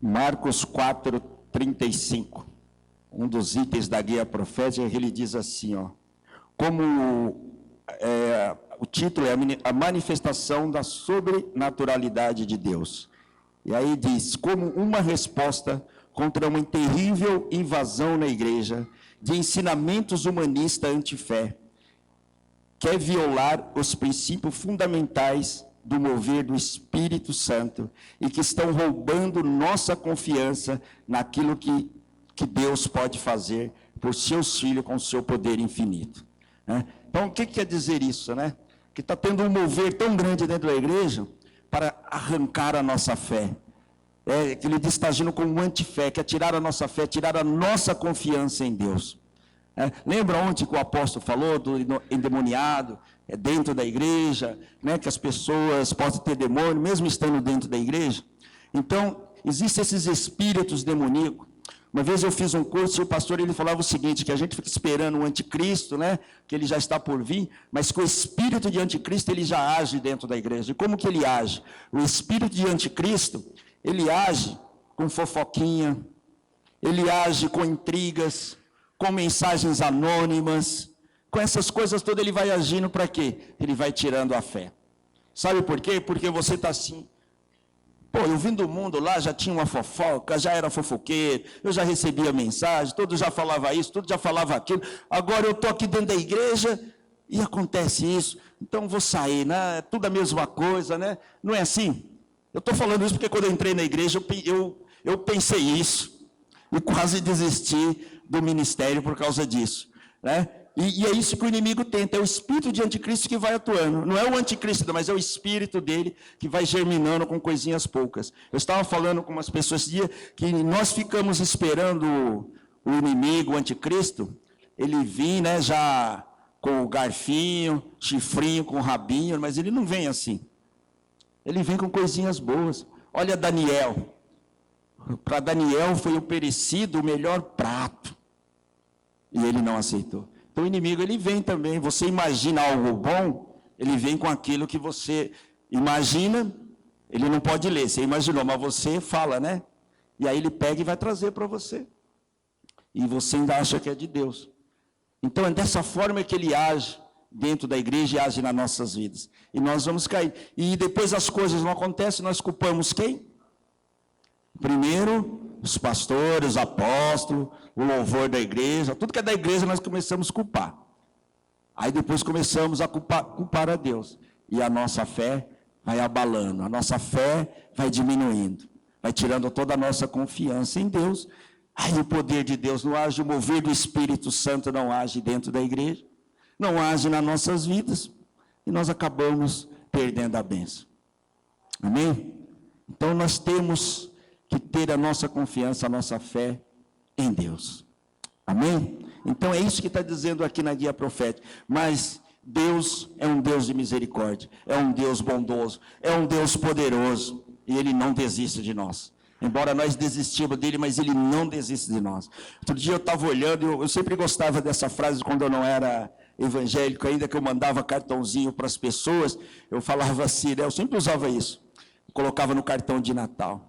Marcos 4:35, um dos itens da guia profética, ele diz assim, ó, o título é a manifestação da sobrenaturalidade de Deus. E aí diz, como uma resposta contra uma terrível invasão na igreja de ensinamentos humanistas anti-fé, quer violar os princípios fundamentais do mover do Espírito Santo e que estão roubando nossa confiança naquilo que Deus pode fazer por seus filhos com o seu poder infinito. Né? Então, o que quer dizer isso? Né? Que está tendo um mover tão grande dentro da igreja para arrancar a nossa fé. Que ele diz que está agindo como antifé, quer tirar a nossa fé, tirar a nossa confiança em Deus. Lembra ontem que o apóstolo falou do endemoniado dentro da igreja, né, que as pessoas possam ter demônio, mesmo estando dentro da igreja? Então, existem esses espíritos demoníacos. Uma vez eu fiz um curso e o pastor ele falava o seguinte, que a gente fica esperando o anticristo, né, que ele já está por vir, mas que o espírito de anticristo ele já age dentro da igreja. E como que ele age? O espírito de anticristo, ele age com fofoquinha, ele age com intrigas, com mensagens anônimas, com essas coisas todas ele vai agindo para quê? Ele vai tirando a fé. Sabe por quê? Porque você está assim, pô, eu vim do mundo lá, já tinha uma fofoca, já era fofoqueiro, eu já recebia mensagem, todo já falava isso, tudo já falava aquilo, agora eu estou aqui dentro da igreja e acontece isso, então vou sair, né? Tudo a mesma coisa, né? Não é assim? Eu estou falando isso porque quando eu entrei na igreja, eu pensei isso, e quase desisti do ministério por causa disso, né? E é isso que o inimigo tenta, é o espírito de anticristo que vai atuando, não é o anticristo, mas é o espírito dele que vai germinando com coisinhas poucas. Eu estava falando com umas pessoas esse dia, que nós ficamos esperando o inimigo, o anticristo, ele vir, né, já com o garfinho, chifrinho, com o rabinho, mas ele não vem assim, ele vem com coisinhas boas. Olha Daniel, para Daniel foi oferecido o melhor prato, e ele não aceitou. Então o inimigo ele vem também, você imagina algo bom, ele vem com aquilo que você imagina, ele não pode ler, você imaginou, mas você fala, né? E aí ele pega e vai trazer para você. E você ainda acha que é de Deus. Então é dessa forma que ele age dentro da igreja e age nas nossas vidas. E nós vamos cair. E depois as coisas não acontecem, nós culpamos quem? Primeiro, os pastores, os apóstolos, o louvor da igreja, tudo que é da igreja nós começamos a culpar. Aí depois começamos a culpar a Deus. E a nossa fé vai abalando, a nossa fé vai diminuindo, vai tirando toda a nossa confiança em Deus. Aí o poder de Deus não age, o mover do Espírito Santo não age dentro da igreja, não age nas nossas vidas, e nós acabamos perdendo a bênção. Amém? Então nós temos que ter a nossa confiança, a nossa fé em Deus. Amém? Então é isso que está dizendo aqui na guia profética. Mas Deus é um Deus de misericórdia, é um Deus bondoso, é um Deus poderoso, e Ele não desiste de nós. Embora nós desistimos dele, mas Ele não desiste de nós. Outro dia eu estava olhando, eu sempre gostava dessa frase quando eu não era evangélico ainda, que eu mandava cartãozinho para as pessoas, eu falava assim, né? Eu sempre usava isso, colocava no cartão de Natal.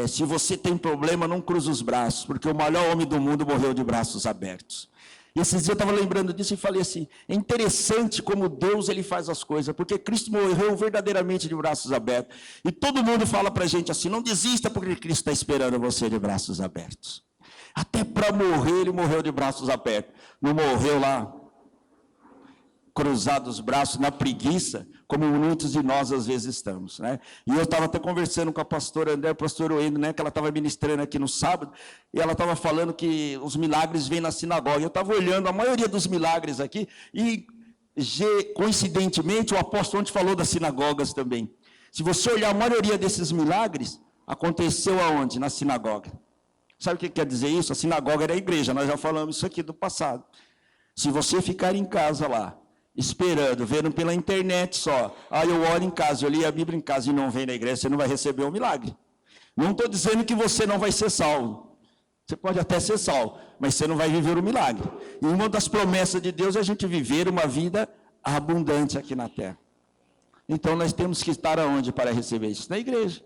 Se você tem problema, não cruza os braços, porque o maior homem do mundo morreu de braços abertos. E esses dias eu estava lembrando disso e falei assim, é interessante como Deus ele faz as coisas, porque Cristo morreu verdadeiramente de braços abertos. E todo mundo fala para a gente assim, não desista porque Cristo está esperando você de braços abertos. Até para morrer, ele morreu de braços abertos. Não morreu lá, cruzado os braços, na preguiça, como muitos de nós às vezes estamos, né? E eu estava até conversando com a pastora André, a pastora Oendo, né, que ela estava ministrando aqui no sábado, e ela estava falando que os milagres vêm na sinagoga. Eu estava olhando a maioria dos milagres aqui, e coincidentemente o apóstolo ontem falou das sinagogas também. Se você olhar a maioria desses milagres, aconteceu aonde? Na sinagoga. Sabe o que quer dizer isso? A sinagoga era a igreja, nós já falamos isso aqui do passado. Se você ficar em casa lá, esperando, vendo pela internet só, eu oro em casa, eu li a Bíblia em casa e não vem na igreja, você não vai receber um milagre. Não estou dizendo que você não vai ser salvo, você pode até ser salvo, mas você não vai viver o milagre. E uma das promessas de Deus é a gente viver uma vida abundante aqui na terra. Então nós temos que estar aonde para receber isso? Na igreja.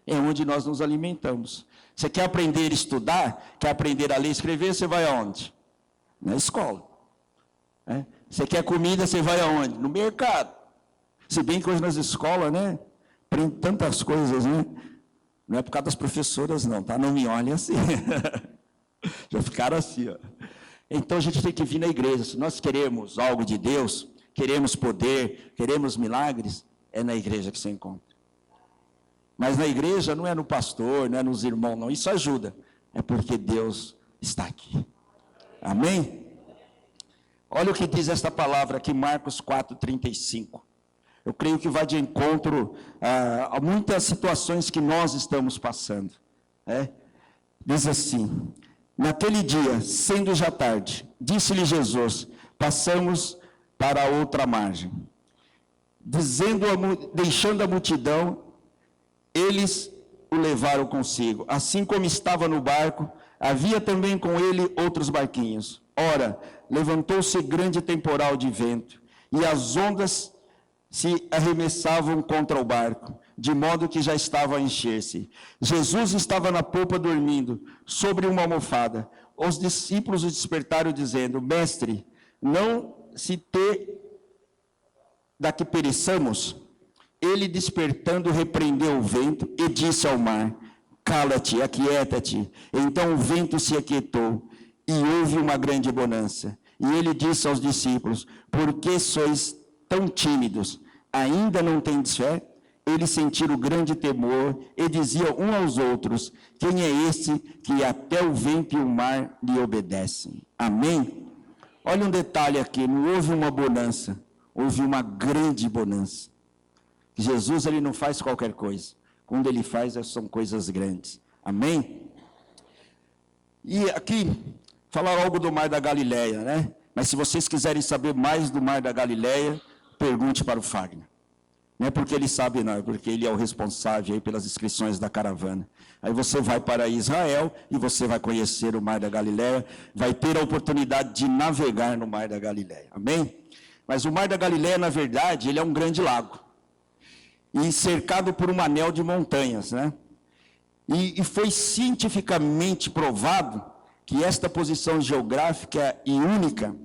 É onde nós nos alimentamos. Você quer aprender a estudar? Quer aprender a ler e escrever? Você vai aonde? Na escola. Você quer comida? Você vai aonde? No mercado. Se bem que hoje nas escolas, né? Aprende tantas coisas, né? Não é por causa das professoras, não, tá? Não me olhem assim. Já ficaram assim, ó. Então a gente tem que vir na igreja. Se nós queremos algo de Deus, queremos poder, queremos milagres, é na igreja que você encontra. Mas na igreja não é no pastor, não é nos irmãos, não. Isso ajuda. É porque Deus está aqui. Amém? Olha o que diz esta palavra aqui, Marcos 4:35. Eu creio que vai de encontro a muitas situações que nós estamos passando. Diz assim: naquele dia, sendo já tarde, disse-lhe Jesus: passamos para a outra margem. Deixando a multidão, eles o levaram consigo. Assim como estava no barco, havia também com ele outros barquinhos. Ora, levantou-se grande temporal de vento, e as ondas se arremessavam contra o barco, de modo que já estava a encher-se. Jesus estava na popa dormindo, sobre uma almofada. Os discípulos o despertaram, dizendo: Mestre, não se te dá que pereçamos? Ele, despertando, repreendeu o vento e disse ao mar: cala-te, aquieta-te. Então o vento se aquietou e houve uma grande bonança. E ele disse aos discípulos: por que sois tão tímidos? Ainda não tendes fé? Eles sentiram grande temor e diziam uns aos outros: quem é este que até o vento e o mar lhe obedecem? Amém? Olha um detalhe aqui, não houve uma bonança, houve uma grande bonança. Jesus, ele não faz qualquer coisa. Quando ele faz, são coisas grandes. Amém? E aqui, falar algo do Mar da Galileia, né? Mas se vocês quiserem saber mais do Mar da Galileia, pergunte para o Fagner. Não é porque ele sabe, não, é porque ele é o responsável aí pelas inscrições da caravana. Aí você vai para Israel e você vai conhecer o Mar da Galileia, vai ter a oportunidade de navegar no Mar da Galileia. Amém? Mas o Mar da Galileia, na verdade, ele é um grande lago. E cercado por um anel de montanhas, né? E foi cientificamente provado que esta posição geográfica e única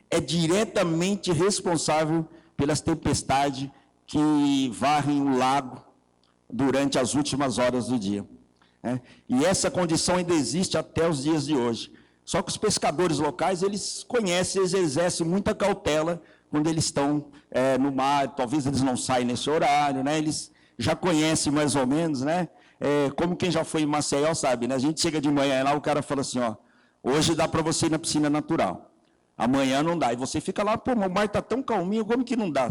é diretamente responsável pelas tempestades que varrem o lago durante as últimas horas do dia. E essa condição ainda existe até os dias de hoje. Só que os pescadores locais, eles conhecem, eles exercem muita cautela quando eles estão no mar. Talvez eles não saiam nesse horário, né? Eles já conhecem mais ou menos, né? Como quem já foi em Maceió sabe, né? A gente chega de manhã lá, o cara fala assim, ó, hoje dá para você ir na piscina natural, amanhã não dá. E você fica lá, pô, o mar está tão calminho, como que não dá?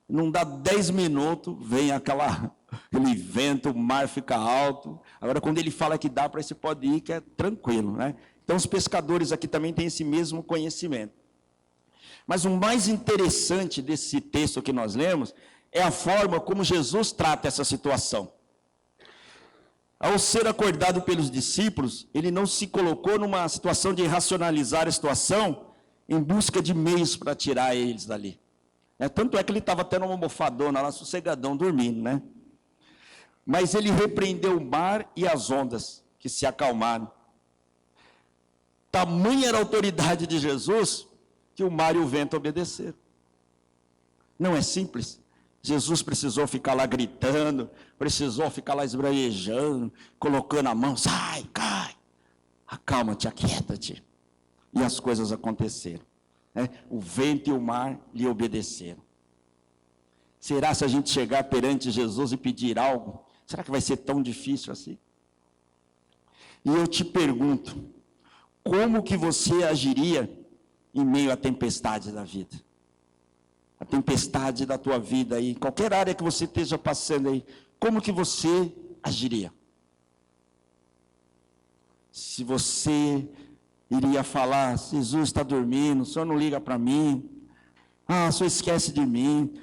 Não dá 10 minutos, vem aquele vento, o mar fica alto. Agora, quando ele fala que dá para você pode ir, que é tranquilo, né? Então, os pescadores aqui também têm esse mesmo conhecimento. Mas o mais interessante desse texto que nós lemos é a forma como Jesus trata essa situação. Ao ser acordado pelos discípulos, ele não se colocou numa situação de racionalizar a situação em busca de meios para tirar eles dali. Tanto é que ele estava até numa almofadona lá, sossegadão, dormindo, né? Mas ele repreendeu o mar e as ondas, que se acalmaram. Tamanha era a autoridade de Jesus, que o mar e o vento obedeceram. Não é simples. Jesus precisou ficar lá gritando, precisou ficar lá esbraguejando, colocando a mão, sai, cai, acalma-te, aquieta-te. E as coisas aconteceram. O vento e o mar lhe obedeceram. Será se a gente chegar perante Jesus e pedir algo, será que vai ser tão difícil assim? E eu te pergunto, como que você agiria em meio à tempestade da vida? A tempestade da tua vida aí, qualquer área que você esteja passando aí, como que você agiria? Se você iria falar, Jesus está dormindo, o senhor não liga para mim, o senhor esquece de mim,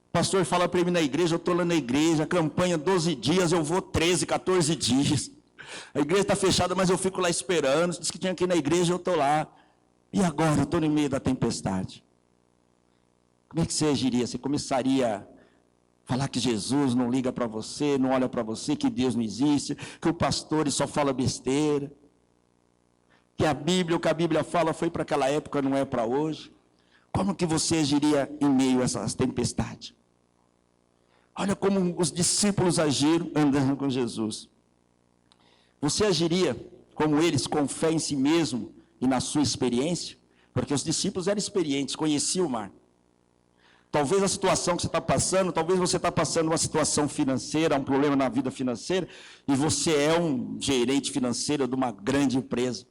o pastor fala para mim na igreja, eu estou lá na igreja, a campanha 12 dias, eu vou 13, 14 dias, a igreja está fechada, mas eu fico lá esperando, diz que tinha que ir na igreja, eu estou lá, e agora eu estou no meio da tempestade. Como é que você agiria? Você começaria Falar que Jesus não liga para você, não olha para você, que Deus não existe, que o pastor só fala besteira, que a Bíblia, o que a Bíblia fala foi para aquela época, não é para hoje. Como que você agiria em meio a essas tempestades? Olha como os discípulos agiram andando com Jesus. Você agiria como eles, com fé em si mesmo e na sua experiência? Porque os discípulos eram experientes, conheciam o mar. Talvez a situação que você está passando, talvez você está passando uma situação financeira, um problema na vida financeira, e você é um gerente financeiro de uma grande empresa.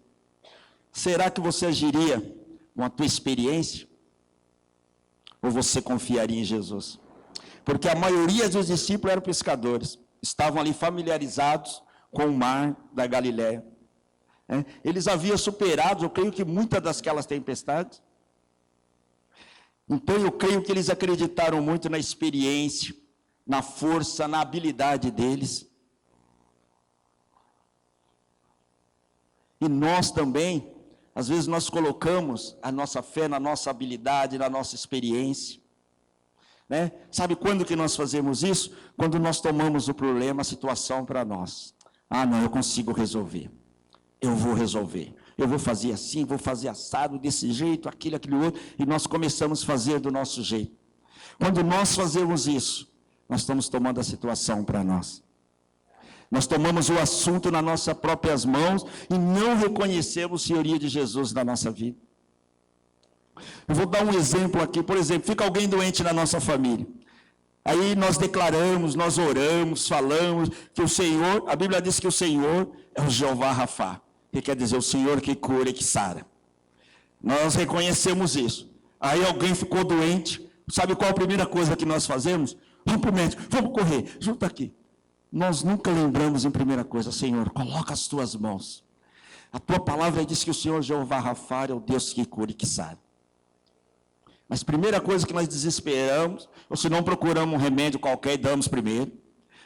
Será que você agiria com a tua experiência? Ou você confiaria em Jesus? Porque a maioria dos discípulos eram pescadores, estavam ali familiarizados com o mar da Galiléia. Eles haviam superado, eu creio que muitas daquelas tempestades. Então eu creio que eles acreditaram muito na experiência, na força, na habilidade deles. E nós também, às vezes nós colocamos a nossa fé na nossa habilidade, na nossa experiência. Sabe quando que nós fazemos isso? Quando nós tomamos o problema, a situação para nós. Ah, não, eu consigo resolver. Eu vou resolver. Eu vou fazer assim, vou fazer assado, desse jeito, aquele outro. E nós começamos a fazer do nosso jeito. Quando nós fazemos isso, nós estamos tomando a situação para nós. Nós tomamos o assunto nas nossas próprias mãos e não reconhecemos a senhoria de Jesus na nossa vida. Eu vou dar um exemplo aqui. Por exemplo, fica alguém doente na nossa família. Aí nós declaramos, nós oramos, falamos que o Senhor, a Bíblia diz que o Senhor é o Jeová Rafá, que quer dizer o Senhor que cura e que sara. Nós reconhecemos isso. Aí alguém ficou doente, sabe qual a primeira coisa que nós fazemos? Vamos para o médico, vamos correr, junta aqui. Nós nunca lembramos em primeira coisa, Senhor, coloca as tuas mãos. A tua palavra diz que o Senhor Jeová Rafá é o Deus que cura e que sara. Mas a primeira coisa que nós desesperamos, ou se não procuramos um remédio qualquer e damos primeiro,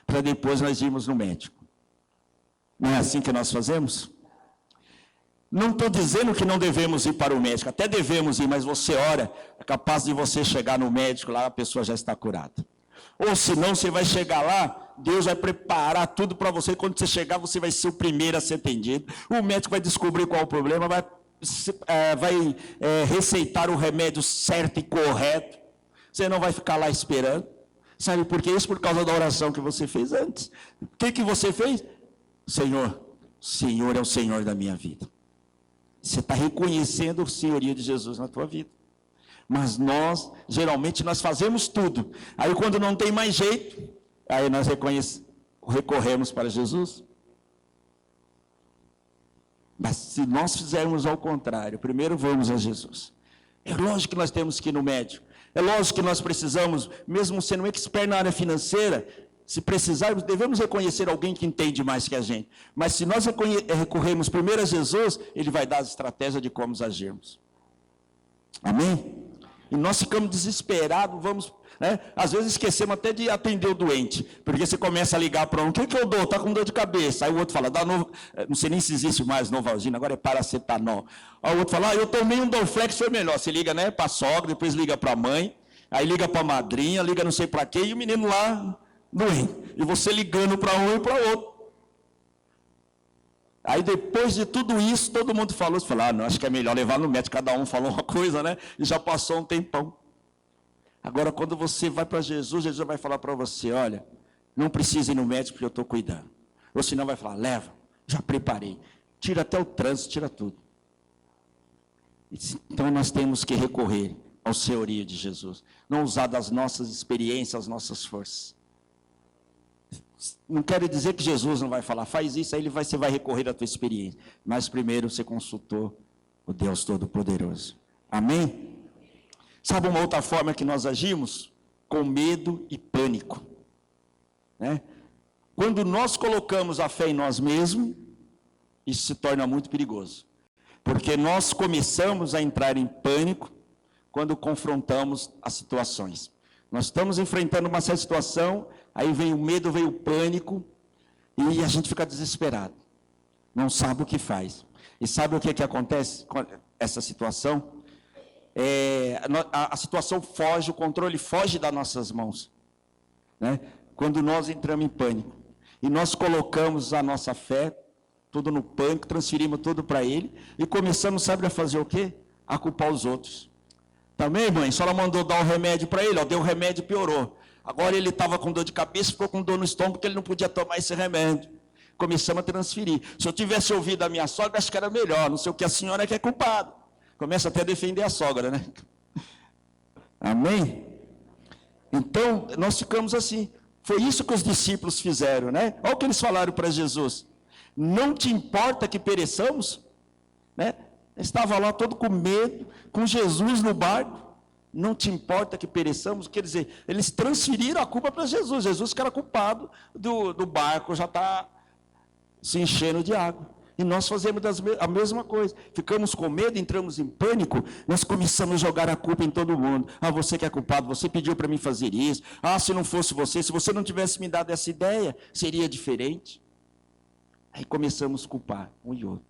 para depois nós irmos no médico. Não é assim que nós fazemos? Não estou dizendo que não devemos ir para o médico, até devemos ir, mas você ora, é capaz de você chegar no médico lá, a pessoa já está curada. Ou se não, você vai chegar lá, Deus vai preparar tudo para você, quando você chegar, você vai ser o primeiro a ser atendido. O médico vai descobrir qual é o problema, vai receitar o remédio certo e correto. Você não vai ficar lá esperando. Sabe por quê? Isso por causa da oração que você fez antes. O que você fez? Senhor, o Senhor é o Senhor da minha vida. Você está reconhecendo a senhoria de Jesus na tua vida. Mas nós, geralmente, nós fazemos tudo. Aí quando não tem mais jeito, aí nós recorremos para Jesus. Mas se nós fizermos ao contrário, primeiro vamos a Jesus. É lógico que nós temos que ir no médico. É lógico que nós precisamos, mesmo sendo um expert na área financeira, se precisarmos, devemos reconhecer alguém que entende mais que a gente. Mas se nós recorrermos primeiro a Jesus, Ele vai dar as estratégias de como agirmos. Amém? E nós ficamos desesperados, às vezes esquecemos até de atender o doente, porque você começa a ligar para um, o que eu dou? Está com dor de cabeça. Aí o outro fala, não sei nem se existe mais Novalgina, agora é paracetamol. Aí o outro fala, eu tomei um Dorflex, foi melhor. Você liga para a sogra, depois liga para a mãe, aí liga para a madrinha, liga não sei para quê, e o menino lá doente. E você ligando para um e para outro. Aí depois de tudo isso, todo mundo falou, você falou, não, acho que é melhor levar no médico, cada um falou uma coisa, e já passou um tempão. Agora, quando você vai para Jesus, Jesus vai falar para você, olha, não precisa ir no médico porque eu estou cuidando. Ou senão vai falar, leva, já preparei. Tira até o trânsito, tira tudo. Então nós temos que recorrer ao senhorio de Jesus. Não usar das nossas experiências, as nossas forças. Não quero dizer que Jesus não vai falar, faz isso, aí você vai recorrer à tua experiência. Mas primeiro você consultou o Deus Todo-Poderoso. Amém? Sabe uma outra forma que nós agimos? Com medo e pânico. Quando nós colocamos a fé em nós mesmos, isso se torna muito perigoso. Porque nós começamos a entrar em pânico quando confrontamos as situações. Nós estamos enfrentando uma certa situação, aí vem o medo, vem o pânico, e a gente fica desesperado. Não sabe o que faz. E sabe o que acontece com essa situação? A situação foge, o controle foge das nossas mãos. né? Quando nós entramos em pânico e nós colocamos a nossa fé tudo no pânico, transferimos tudo para Ele e começamos, sabe, a fazer o quê? A culpar os outros. Também, mãe, a senhora mandou dar o remédio para ele, ó, deu o remédio e piorou. Agora ele estava com dor de cabeça, ficou com dor no estômago, porque ele não podia tomar esse remédio. Começamos a transferir. Se eu tivesse ouvido a minha sogra, acho que era melhor, não sei o que, a senhora é que é culpada. Começa até a defender a sogra, né? Amém? Então, nós ficamos assim. Foi isso que os discípulos fizeram, né? Olha o que eles falaram para Jesus. Não te importa que pereçamos? Né? Estava lá todo com medo, com Jesus no barco. Não te importa que pereçamos? Quer dizer, eles transferiram a culpa para Jesus. Jesus que era culpado do barco, já está se enchendo de água. E nós fazemos a mesma coisa. Ficamos com medo, entramos em pânico, nós começamos a jogar a culpa em todo mundo. Ah, você que é culpado, você pediu para mim fazer isso. Ah, se não fosse você, se você não tivesse me dado essa ideia, seria diferente. Aí começamos a culpar um e outro.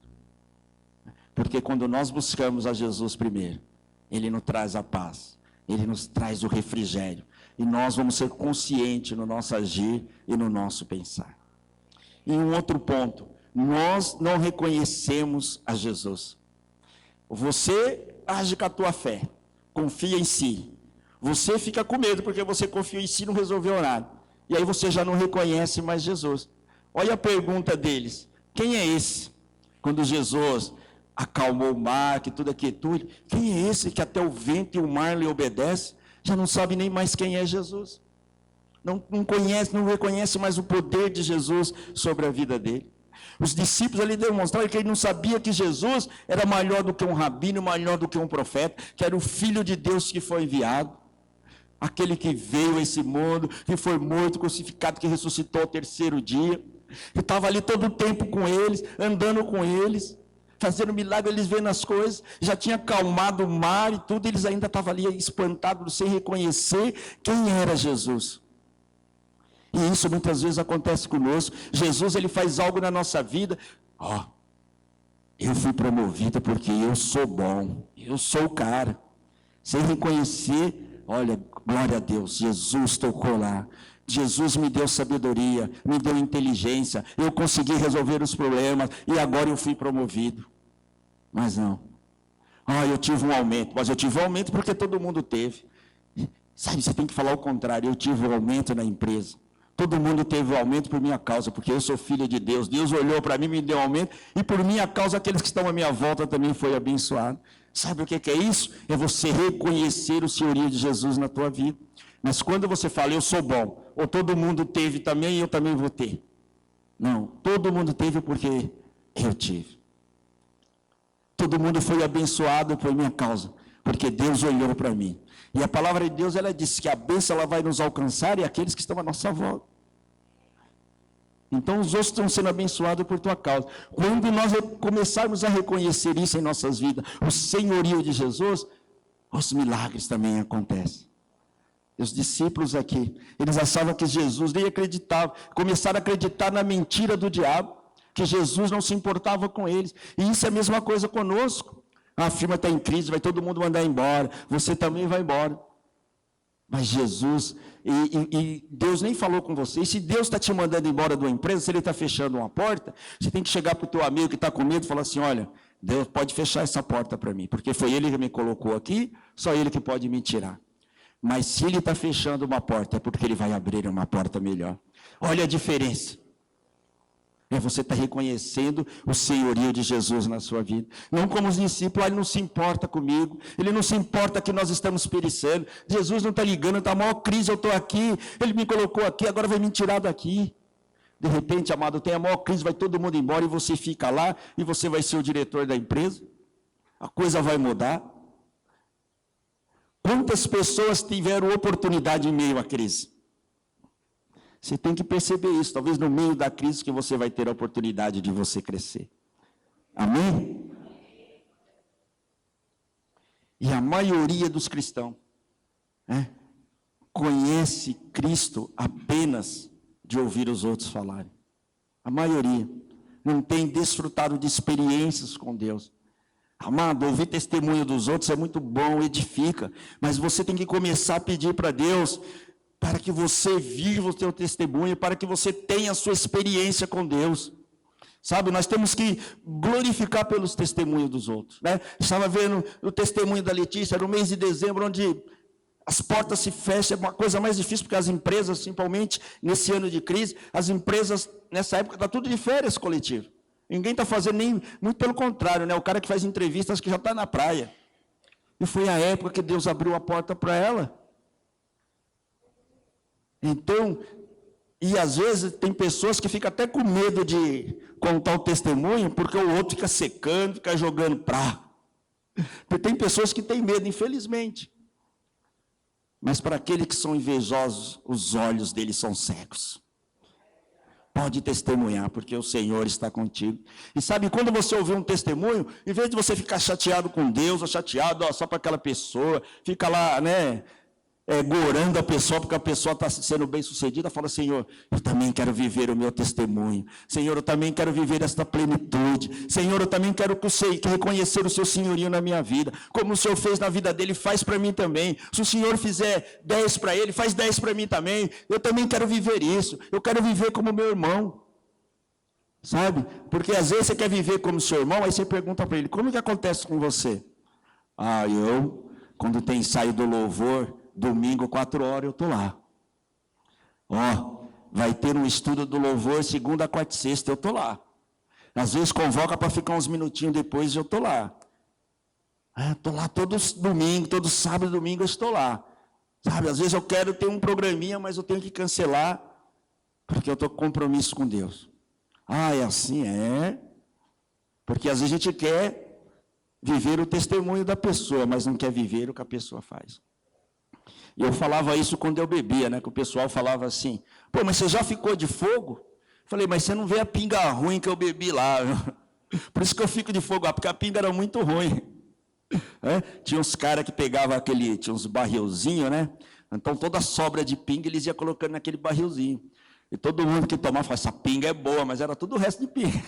Porque quando nós buscamos a Jesus primeiro, Ele nos traz a paz, Ele nos traz o refrigério. E nós vamos ser conscientes no nosso agir e no nosso pensar. E um outro ponto, nós não reconhecemos a Jesus. Você age com a tua fé, confia em si. Você fica com medo porque você confia em si e não resolveu nada. E aí você já não reconhece mais Jesus. Olha a pergunta deles, quem é esse? Quando Jesus acalmou o mar, que tudo é quietude, quem é esse que até o vento e o mar lhe obedecem? Já não sabe nem mais quem é Jesus. Não conhece, não reconhece mais o poder de Jesus sobre a vida dele. Os discípulos ali demonstraram que ele não sabia que Jesus era maior do que um rabino, maior do que um profeta, que era o Filho de Deus que foi enviado. Aquele que veio a esse mundo, que foi morto, crucificado, que ressuscitou ao terceiro dia. Que estava ali todo o tempo com eles, andando com eles, fazendo milagre, eles vendo as coisas, já tinha acalmado o mar e tudo, eles ainda estavam ali espantados, sem reconhecer quem era Jesus. E isso muitas vezes acontece conosco. Jesus, ele faz algo na nossa vida. Ó, eu fui promovido porque eu sou bom, eu sou o cara. Sem reconhecer, olha, glória a Deus, Jesus tocou lá. Jesus me deu sabedoria, me deu inteligência, eu consegui resolver os problemas e agora eu fui promovido. Mas não. Ah, eu tive um aumento, mas eu tive um aumento porque todo mundo teve. Sabe, você tem que falar o contrário, eu tive um aumento na empresa. Todo mundo teve um aumento por minha causa, porque eu sou filho de Deus. Deus olhou para mim, me deu um aumento, e por minha causa aqueles que estão à minha volta também foi abençoado. Sabe o que é isso? É você reconhecer o senhorio de Jesus na tua vida. Mas quando você fala, eu sou bom, ou todo mundo teve também, eu também vou ter. Não, todo mundo teve porque eu tive. Todo mundo foi abençoado por minha causa, porque Deus olhou para mim. E a palavra de Deus, ela diz que a bênção ela vai nos alcançar e aqueles que estão à nossa volta. Então os outros estão sendo abençoados por tua causa. Quando nós começarmos a reconhecer isso em nossas vidas, o senhorio de Jesus, os milagres também acontecem. E os discípulos aqui, eles achavam que Jesus nem acreditava, começaram a acreditar na mentira do diabo, que Jesus não se importava com eles. E isso é a mesma coisa conosco. A firma está em crise, vai todo mundo mandar embora, você também vai embora. Mas Jesus, e Deus nem falou com você, e se Deus está te mandando embora de uma empresa, se Ele está fechando uma porta, você tem que chegar para o teu amigo que está com medo e falar assim, olha, Deus pode fechar essa porta para mim, porque foi Ele que me colocou aqui, só Ele que pode me tirar. Mas se Ele está fechando uma porta, é porque Ele vai abrir uma porta melhor. Olha a diferença. É você estar reconhecendo o senhorio de Jesus na sua vida. Não como os discípulos, Ele não se importa comigo, Ele não se importa que nós estamos perecendo. Jesus não está ligando, está a maior crise, eu estou aqui, Ele me colocou aqui, agora vai me tirar daqui. De repente, amado, tem a maior crise, vai todo mundo embora e você fica lá e você vai ser o diretor da empresa. A coisa vai mudar. Quantas pessoas tiveram oportunidade em meio à crise? Você tem que perceber isso. Talvez no meio da crise que você vai ter a oportunidade de você crescer. Amém? E a maioria dos cristãos conhece Cristo apenas de ouvir os outros falarem. A maioria não tem desfrutado de experiências com Deus. Amado, ouvir testemunho dos outros é muito bom, edifica. Mas você tem que começar a pedir para Deus, para que você viva o seu testemunho, para que você tenha a sua experiência com Deus. Sabe, nós temos que glorificar pelos testemunhos dos outros, né? Estava vendo o testemunho da Letícia no mês de dezembro, onde as portas se fecham, é uma coisa mais difícil, porque as empresas, principalmente nesse ano de crise, as empresas, nessa época, está tudo de férias coletivo. Ninguém está fazendo nem, muito pelo contrário, né? O cara que faz entrevistas que já está na praia. E foi a época que Deus abriu a porta para ela. Então, e às vezes tem pessoas que ficam até com medo de contar o testemunho, porque o outro fica secando, fica jogando pra. Porque tem pessoas que têm medo, infelizmente. Mas para aqueles que são invejosos, os olhos deles são cegos. Pode testemunhar, porque o Senhor está contigo. E sabe, quando você ouvir um testemunho, em vez de você ficar chateado com Deus, ou chateado só para aquela pessoa, fica lá, né, gorando a pessoa, porque a pessoa está sendo bem sucedida, fala: Senhor, eu também quero viver o meu testemunho. Senhor, eu também quero viver esta plenitude. Senhor, eu também quero reconhecer o seu senhorio na minha vida. Como o Senhor fez na vida dele, faz para mim também. Se o Senhor fizer 10 para ele, faz 10 para mim também. Eu também quero viver isso. Eu quero viver como meu irmão. Sabe? Porque às vezes você quer viver como seu irmão, aí você pergunta para ele: como que acontece com você? Quando tem ensaio do louvor, domingo, 4 horas, eu estou lá. Vai ter um estudo do louvor, segunda, quarta e sexta, eu estou lá. Às vezes convoca para ficar uns minutinhos depois, eu estou lá. Estou lá todo domingo, todo sábado e domingo eu estou lá. Sabe, às vezes eu quero ter um programinha, mas eu tenho que cancelar, porque eu estou com compromisso com Deus. É assim? Porque às vezes a gente quer viver o testemunho da pessoa, mas não quer viver o que a pessoa faz. E eu falava isso quando eu bebia, né? Que o pessoal falava assim: mas você já ficou de fogo? Eu falei: mas você não vê a pinga ruim que eu bebi lá. Por isso que eu fico de fogo, porque a pinga era muito ruim. Tinha uns caras que pegavam tinha uns barrilzinhos, né? Então toda a sobra de pinga eles iam colocando naquele barrilzinho. E todo mundo que tomava falava: essa pinga é boa, mas era tudo o resto de pinga.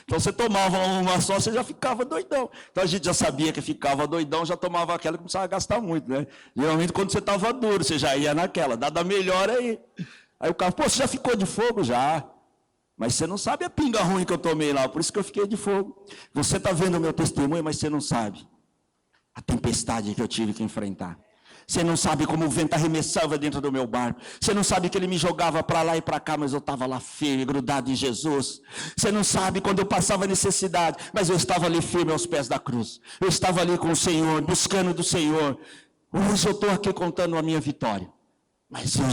Então você tomava uma só, você já ficava doidão. Então a gente já sabia que ficava doidão, já tomava aquela que precisava gastar muito, né? Geralmente quando você estava duro, você já ia naquela, nada melhor aí. Aí o cara: você já ficou de fogo? Já. Mas você não sabe a pinga ruim que eu tomei lá, por isso que eu fiquei de fogo. Você está vendo o meu testemunho, mas você não sabe a tempestade que eu tive que enfrentar. Você não sabe como o vento arremessava dentro do meu barco. Você não sabe que ele me jogava para lá e para cá, mas eu estava lá firme, grudado em Jesus. Você não sabe quando eu passava necessidade, mas eu estava ali firme aos pés da cruz. Eu estava ali com o Senhor, buscando do Senhor. Hoje eu estou aqui contando a minha vitória. Mas eu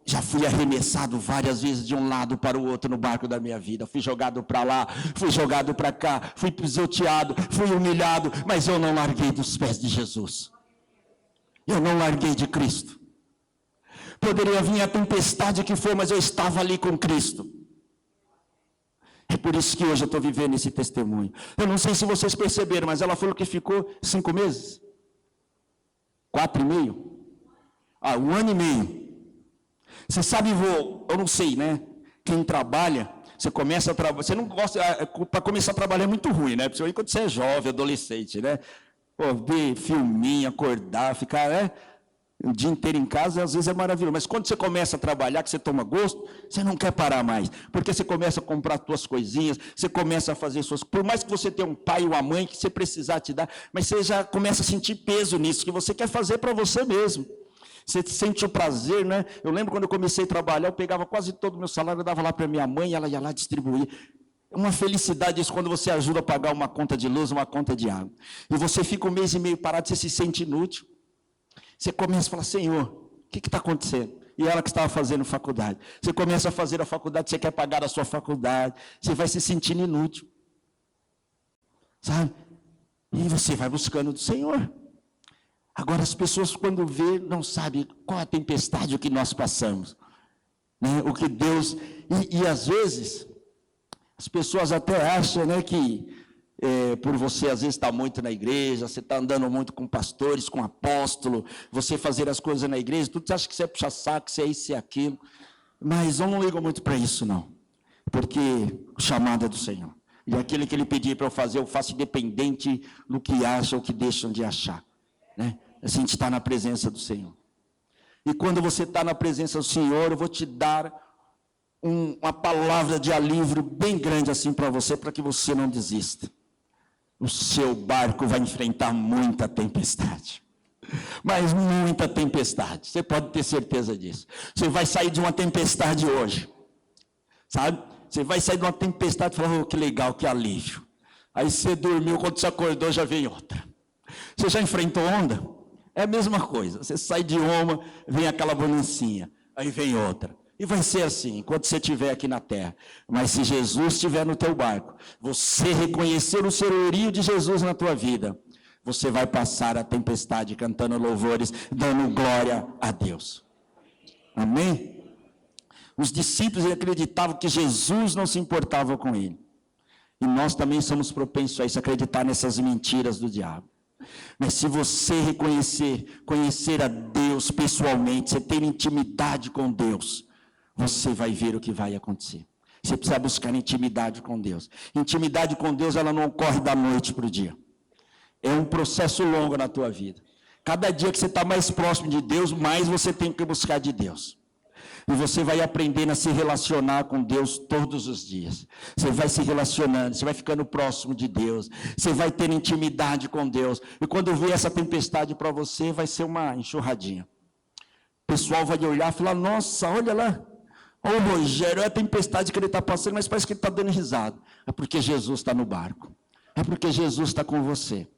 já fui arremessado várias vezes de um lado para o outro no barco da minha vida. Fui jogado para lá, fui jogado para cá, fui pisoteado, fui humilhado, mas eu não larguei dos pés de Jesus. Eu não larguei de Cristo. Poderia vir a tempestade que for, mas eu estava ali com Cristo. É por isso que hoje eu estou vivendo esse testemunho. Eu não sei se vocês perceberam, mas ela falou que ficou 5 meses. 4,5. 1 ano e meio. Você sabe, eu não sei, né? Quem trabalha, você começa a trabalhar. Você não gosta, para começar a trabalhar é muito ruim, né? Principalmente quando você é jovem, adolescente, né? Ver filminho, acordar, ficar o dia inteiro em casa, às vezes é maravilhoso. Mas quando você começa a trabalhar, que você toma gosto, você não quer parar mais. Porque você começa a comprar suas coisinhas, você começa a fazer suas... Por mais que você tenha um pai ou uma mãe que você precisar te dar, mas você já começa a sentir peso nisso, que você quer fazer para você mesmo. Você sente o prazer, né? Eu lembro quando eu comecei a trabalhar, eu pegava quase todo o meu salário, eu dava lá para minha mãe, ela ia lá distribuir. É uma felicidade isso quando você ajuda a pagar uma conta de luz, uma conta de água. E você fica 1 mês e meio parado, você se sente inútil. Você começa a falar: Senhor, o que está acontecendo? E ela que estava fazendo faculdade. Você começa a fazer a faculdade, você quer pagar a sua faculdade, você vai se sentindo inútil. Sabe? E você vai buscando do Senhor. Agora as pessoas quando vê, não sabem qual a tempestade que nós passamos. Né? O que Deus... E às vezes... As pessoas até acham, né, que por você às vezes estar muito na igreja, você está andando muito com pastores, com apóstolo, você fazer as coisas na igreja, tudo você acha que você é puxa-saco, você é isso e aquilo. Mas eu não ligo muito para isso, não. Porque o chamado é do Senhor. E aquele que Ele pedir para eu fazer, eu faço independente do que acham ou que deixam de achar. Né? A gente está na presença do Senhor. E quando você está na presença do Senhor, eu vou te dar uma palavra de alívio bem grande assim para você, para que você não desista. O seu barco vai enfrentar muita tempestade. Mas muita tempestade. Você pode ter certeza disso. Você vai sair de uma tempestade hoje. Sabe? Você vai sair de uma tempestade e falar, oh, que legal, que alívio. Aí você dormiu, quando você acordou já vem outra. Você já enfrentou onda? É a mesma coisa. Você sai de uma, vem aquela bonancinha. Aí vem outra. E vai ser assim, enquanto você estiver aqui na terra. Mas se Jesus estiver no teu barco, você reconhecer o senhorio de Jesus na tua vida, você vai passar a tempestade cantando louvores, dando glória a Deus. Amém? Os discípulos acreditavam que Jesus não se importava com ele. E nós também somos propensos a isso, acreditar nessas mentiras do diabo. Mas se você conhecer a Deus pessoalmente, você ter intimidade com Deus, você vai ver o que vai acontecer. Você precisa buscar intimidade com Deus. Intimidade com Deus, ela não ocorre da noite para o dia. É um processo longo na tua vida. Cada dia que você está mais próximo de Deus, mais você tem que buscar de Deus. E você vai aprendendo a se relacionar com Deus todos os dias. Você vai se relacionando, você vai ficando próximo de Deus. Você vai ter intimidade com Deus. E quando vier essa tempestade para você, vai ser uma enxurradinha. O pessoal vai olhar e falar, nossa, olha lá. Olha o Rogério, é a tempestade que ele está passando, mas parece que ele está dando risada. É porque Jesus está no barco. É porque Jesus está com você.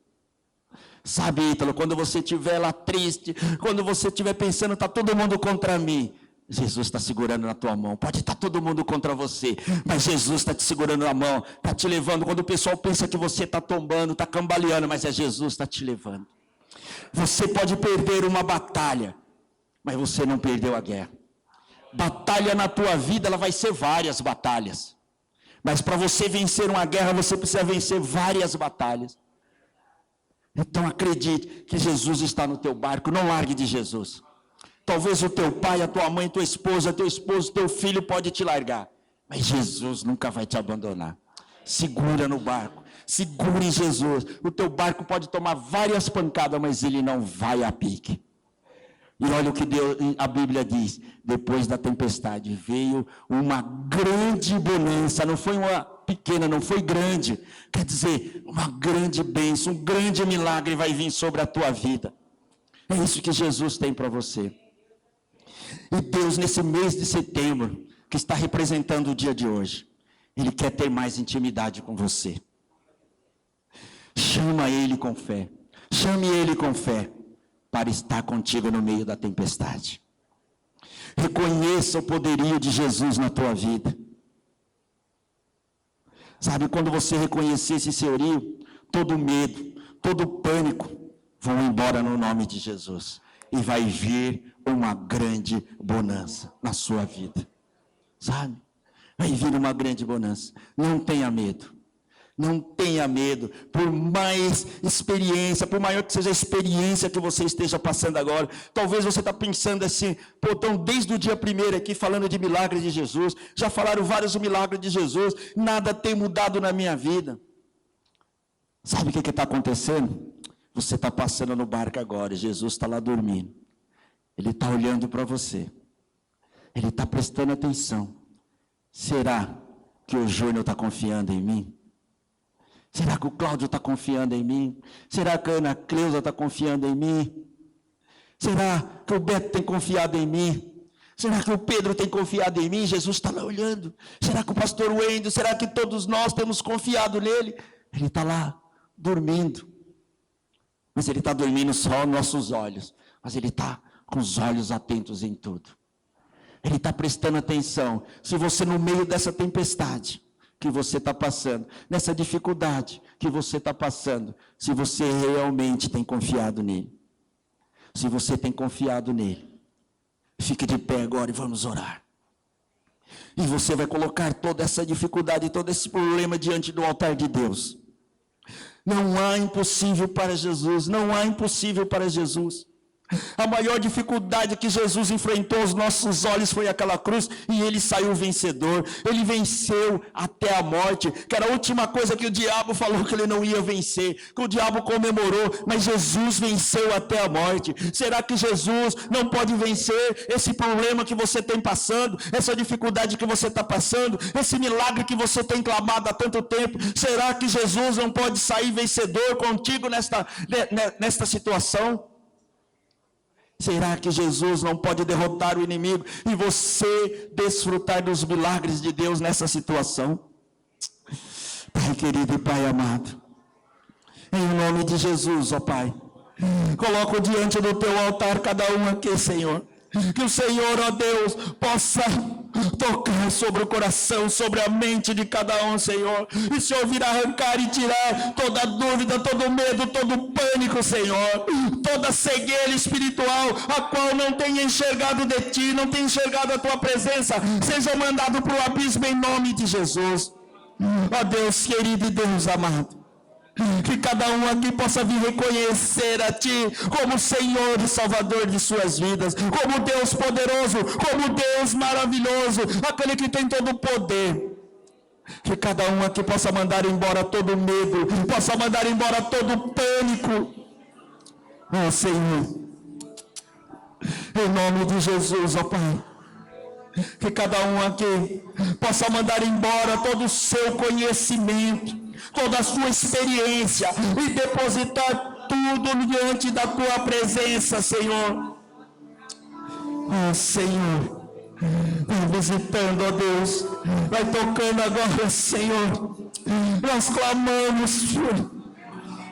Sabe, Ítalo, quando você estiver lá triste, quando você estiver pensando, está todo mundo contra mim, Jesus está segurando na tua mão. Pode estar todo mundo contra você, mas Jesus está te segurando na mão, está te levando. Quando o pessoal pensa que você está tombando, está cambaleando, mas é Jesus que está te levando. Você pode perder uma batalha, mas você não perdeu a guerra. Batalha na tua vida, ela vai ser várias batalhas. Mas para você vencer uma guerra, você precisa vencer várias batalhas. Então acredite que Jesus está no teu barco, não largue de Jesus. Talvez o teu pai, a tua mãe, tua esposa, teu esposo, teu filho pode te largar. Mas Jesus nunca vai te abandonar. Segura no barco, segura em Jesus. O teu barco pode tomar várias pancadas, mas ele não vai a pique. E olha o que a Bíblia diz, depois da tempestade veio uma grande bonança, não foi uma pequena, não foi grande, quer dizer, uma grande bênção, um grande milagre vai vir sobre a tua vida. É isso que Jesus tem para você. E Deus, nesse mês de setembro, que está representando o dia de hoje, Ele quer ter mais intimidade com você. Chama Ele com fé, chame Ele com fé, para estar contigo no meio da tempestade. Reconheça o poderio de Jesus na tua vida. Sabe, quando você reconhecer esse senhorio, todo medo, todo pânico, vão embora no nome de Jesus. E vai vir uma grande bonança na sua vida. Sabe? Vai vir uma grande bonança. Não tenha medo. Não tenha medo, por mais experiência, por maior que seja a experiência que você esteja passando agora, talvez você está pensando assim, pô, então desde o dia primeiro aqui falando de milagres de Jesus, já falaram vários milagres de Jesus, nada tem mudado na minha vida. Sabe o que está acontecendo? Você está passando no barco agora, e Jesus está lá dormindo, Ele está olhando para você, Ele está prestando atenção. Será que o Júnior está confiando em mim? Será que o Cláudio está confiando em mim? Será que a Ana Cleusa está confiando em mim? Será que o Beto tem confiado em mim? Será que o Pedro tem confiado em mim? Jesus está lá olhando. Será que o pastor Wendel, será que todos nós temos confiado nele? Ele está lá, dormindo. Mas ele está dormindo só aos nossos olhos. Mas ele está com os olhos atentos em tudo. Ele está prestando atenção. Se você no meio dessa tempestade que você está passando, nessa dificuldade que você está passando, se você realmente tem confiado nele, se você tem confiado nele, fique de pé agora e vamos orar. E você vai colocar toda essa dificuldade, todo esse problema diante do altar de Deus. Não há impossível para Jesus, não há impossível para Jesus. A maior dificuldade que Jesus enfrentou aos nossos olhos foi aquela cruz, e ele saiu vencedor. Ele venceu até a morte, que era a última coisa que o diabo falou que ele não ia vencer, que o diabo comemorou, mas Jesus venceu até a morte. Será que Jesus não pode vencer esse problema que você tem passando, essa dificuldade que você está passando, esse milagre que você tem clamado há tanto tempo? Será que Jesus não pode sair vencedor contigo nesta situação? Será que Jesus não pode derrotar o inimigo e você desfrutar dos milagres de Deus nessa situação? Pai querido e Pai amado, em nome de Jesus, ó Pai, coloco diante do teu altar cada um aqui, Senhor. Que o Senhor, ó Deus, possa tocar sobre o coração, sobre a mente de cada um, Senhor. E o Senhor vir arrancar e tirar toda dúvida, todo medo, todo pânico, Senhor. Toda cegueira espiritual, a qual não tenha enxergado de Ti, não tenha enxergado a Tua presença, seja mandado para o abismo em nome de Jesus. Ó Deus querido e Deus amado, que cada um aqui possa vir reconhecer a Ti como Senhor e Salvador de suas vidas, como Deus poderoso, como Deus maravilhoso, aquele que tem todo o poder. Que cada um aqui possa mandar embora todo medo, possa mandar embora todo o pânico. Ó Senhor, em nome de Jesus, ó Pai, que cada um aqui possa mandar embora todo o seu conhecimento, toda a sua experiência, e depositar tudo diante da Tua presença, Senhor. Ó Senhor, vai visitando, ó Deus, vai tocando agora, Senhor. Nós clamamos,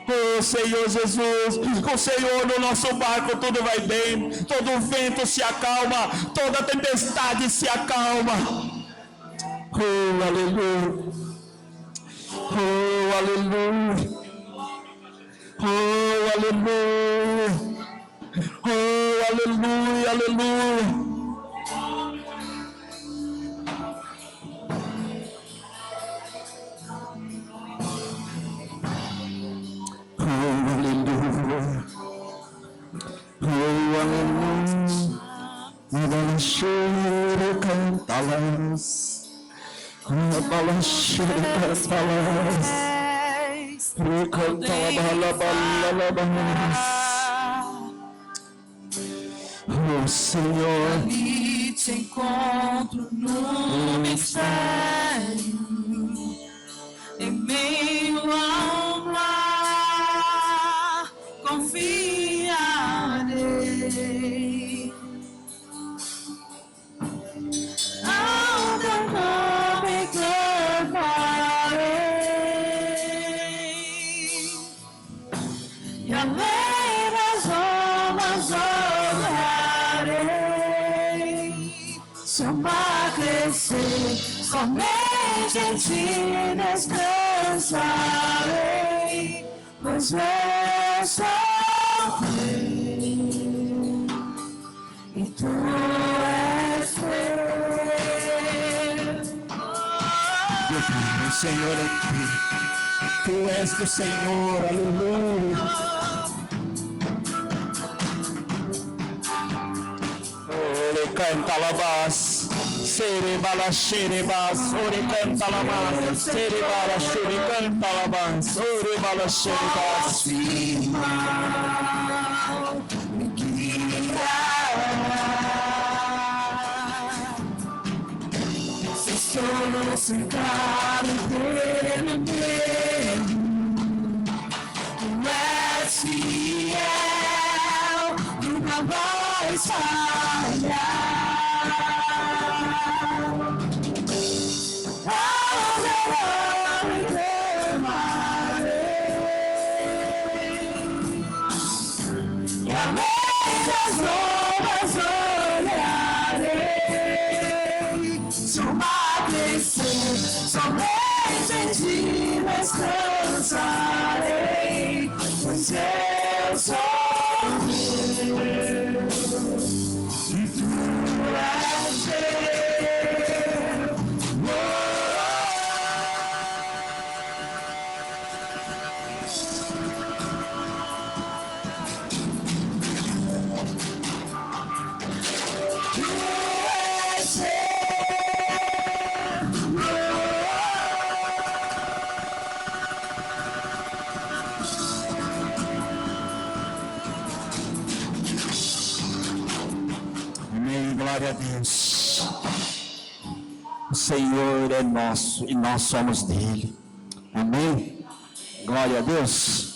oh Senhor Jesus, com o Senhor no nosso barco tudo vai bem, todo vento se acalma, toda tempestade se acalma. Oh, aleluia. Oh, aleluia. Oh, aleluia. Oh, aleluia, aleluia. Oh, aleluia. Oh, aleluia. Balancheiro canta-las. Balancheiro canta-las. Oh, Senhor, ali te encontro no mistério, em meio ao mar, confiarei ao teu nome clamarei, e além das ondas olharei, chamar crescer, somente em ti descansarei, pois eu sou teu, e tu és teu. o Senhor é Tu. Tu és do Senhor, aleluia. Ore canta labas, serebala xerebas, ore canta labas, serebala xere canta labas, ore bala xerebas. Se estou cercado pelo medo, tu és fiel, nunca vais falhar. Ao teu nome clamarei, e além das ondas olharei, chamar crescer, somente em ti descansarei, pois eu sou teu, e tu és teu. Glória a Deus. O Senhor é nosso e nós somos dele. Amém? Glória a Deus.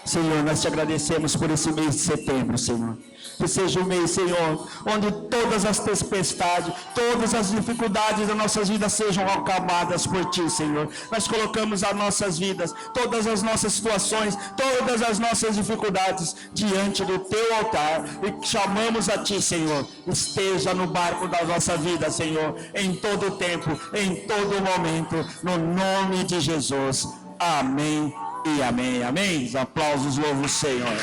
Senhor, nós te agradecemos por esse mês de setembro, Senhor. Que seja um mês, Senhor, onde todas as tempestades, todas as dificuldades das nossas vidas sejam acalmadas por Ti, Senhor. Nós colocamos as nossas vidas, todas as nossas situações, todas as nossas dificuldades diante do Teu altar e chamamos a Ti, Senhor. Esteja no barco da nossa vida, Senhor, em todo o tempo, em todo momento, no nome de Jesus. Amém e amém. Amém. Os aplausos louvam o Senhor.